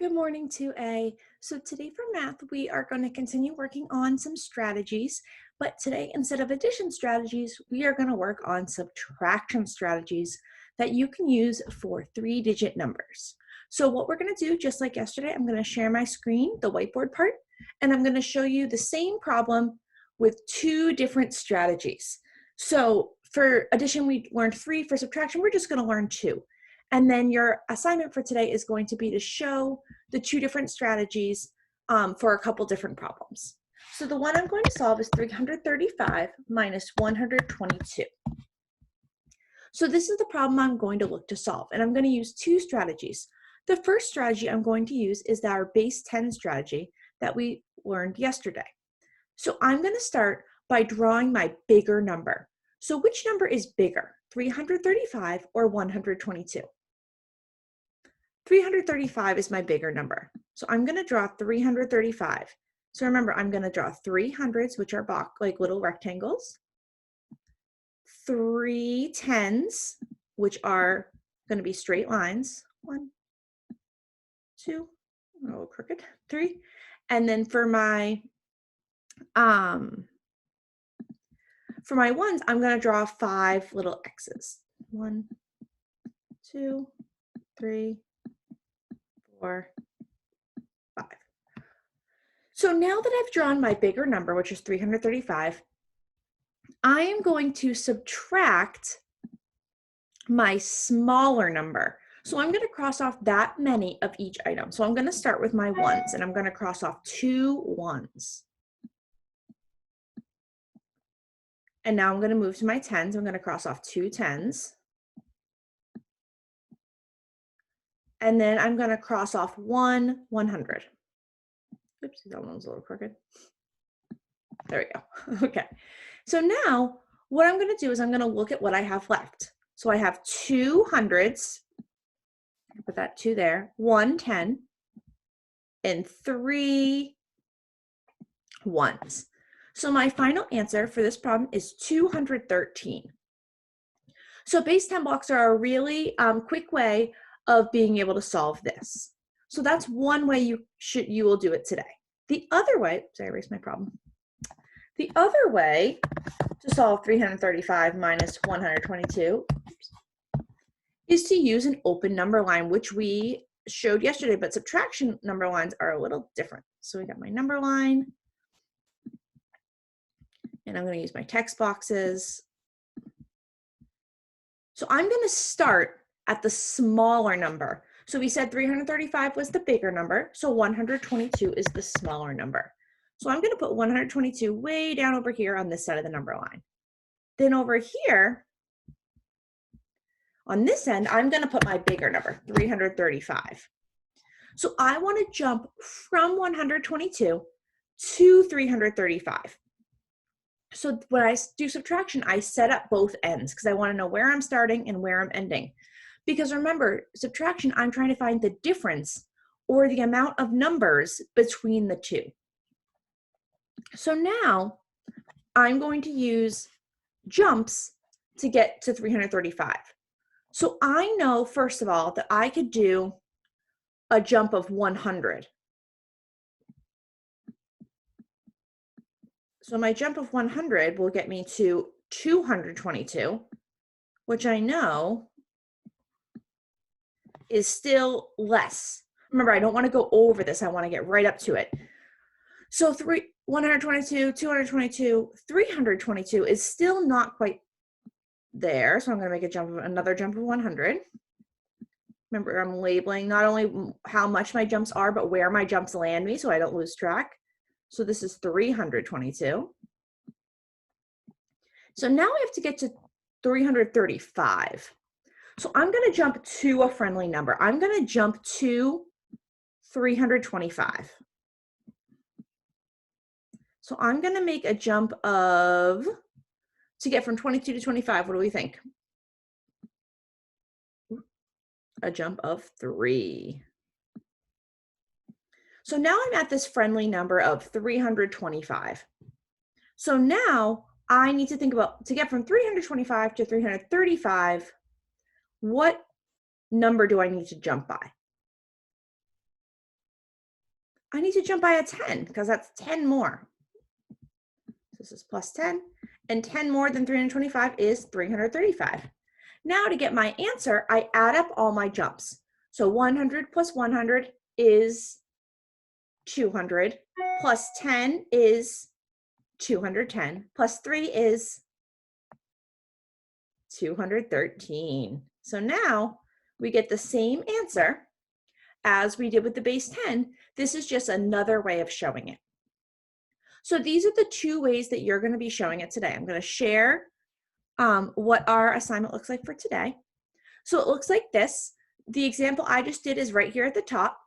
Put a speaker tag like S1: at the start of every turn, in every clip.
S1: Good morning, 2A. So today for math, we are going to continue working on some strategies, but today, instead of addition strategies, we are going to work on subtraction strategies that you can use for 3-digit numbers. So what we're going to do, just like yesterday, I'm going to share my screen, the whiteboard part, and I'm going to show you the same problem with 2 different strategies. So for addition, we learned 3. For subtraction, we're just going to learn 2. And then your assignment for today is going to be to show the 2 different strategies for a couple different problems. So the one I'm going to solve is 335 minus 122. So this is the problem I'm going to look to solve, and I'm going to use 2 strategies. The first strategy I'm going to use is our base 10 strategy that we learned yesterday. So I'm going to start by drawing my bigger number. So which number is bigger, 335 or 122? 335 is my bigger number. So I'm going to draw 335. So remember, I'm going to draw 300s, which are like little rectangles, 3 10s, which are going to be straight lines, 1, 2, a little crooked, 3. And then for my ones, I'm going to draw 5 little X's. 1, 2, 3, 4, 5. So now that I've drawn my bigger number, which is 335, I am going to subtract my smaller number. So I'm going to cross off that many of each item. So I'm going to start with my ones, and I'm going to cross off 2 ones. And now I'm going to move to my 10s. I'm going to cross off 2 10s. And then I'm going to cross off 1 100. Oops, that one was a little crooked. There we go. Okay. So now what I'm going to do is I'm going to look at what I have left. So I have 2 hundreds. Put that 2 there, 1 10, and 3 ones. So my final answer for this problem is 213. So base 10 blocks are a really quick way of being able to solve this. So that's one way you will do it today. The other way, sorry, I erased my problem. The other way to solve 335 minus 122 is to use an open number line, which we showed yesterday, but subtraction number lines are a little different. So we got my number line, and I'm going to use my text boxes. So I'm going to start at the smaller number. So we said 335 was the bigger number, so 122 is the smaller number. So I'm going to put 122 way down over here on this side of the number line. Then over here, on this end, I'm going to put my bigger number, 335. So I want to jump from 122 to 335. So when I do subtraction, I set up both ends because I want to know where I'm starting and where I'm ending. Because remember, subtraction, I'm trying to find the difference or the amount of numbers between the two. So now I'm going to use jumps to get to 335. So I know, first of all, that I could do a jump of 100. So my jump of 100 will get me to 222, which I know is still less. Remember, I don't want to go over this. I want to get right up to it. So 122, 222, 322 is still not quite there. So I'm going to make another jump of 100. Remember, I'm labeling not only how much my jumps are, but where my jumps land me so I don't lose track. So this is 322. So now I have to get to 335. So I'm going to jump to a friendly number. I'm going to jump to 325. So I'm going to make a jump to get from 22 to 25, what do we think? A jump of 3. So now I'm at this friendly number of 325. So now I need to think about, to get from 325 to 335, what number do I need to jump by? I need to jump by a 10 because that's 10 more. This is plus 10, and 10 more than 325 is 335. Now to get my answer, I add up all my jumps. So 100 plus 100 is 200, plus 10 is 210, plus 3 is 213. So now we get the same answer as we did with the base 10. This is just another way of showing it. So these are the two ways that you're going to be showing it today. I'm going to share what our assignment looks like for today. So it looks like this. The example I just did is right here at the top.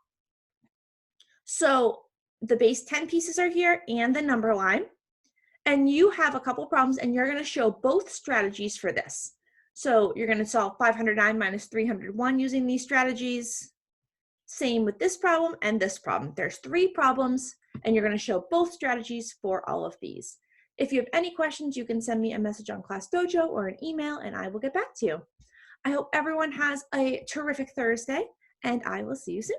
S1: So the base 10 pieces are here and the number line. And you have a couple problems and you're going to show both strategies for this. So you're going to solve 509 minus 301 using these strategies. Same with this problem and this problem. There's 3 problems and you're going to show both strategies for all of these. If you have any questions, you can send me a message on Class Dojo or an email and I will get back to you. I hope everyone has a terrific Thursday and I will see you soon.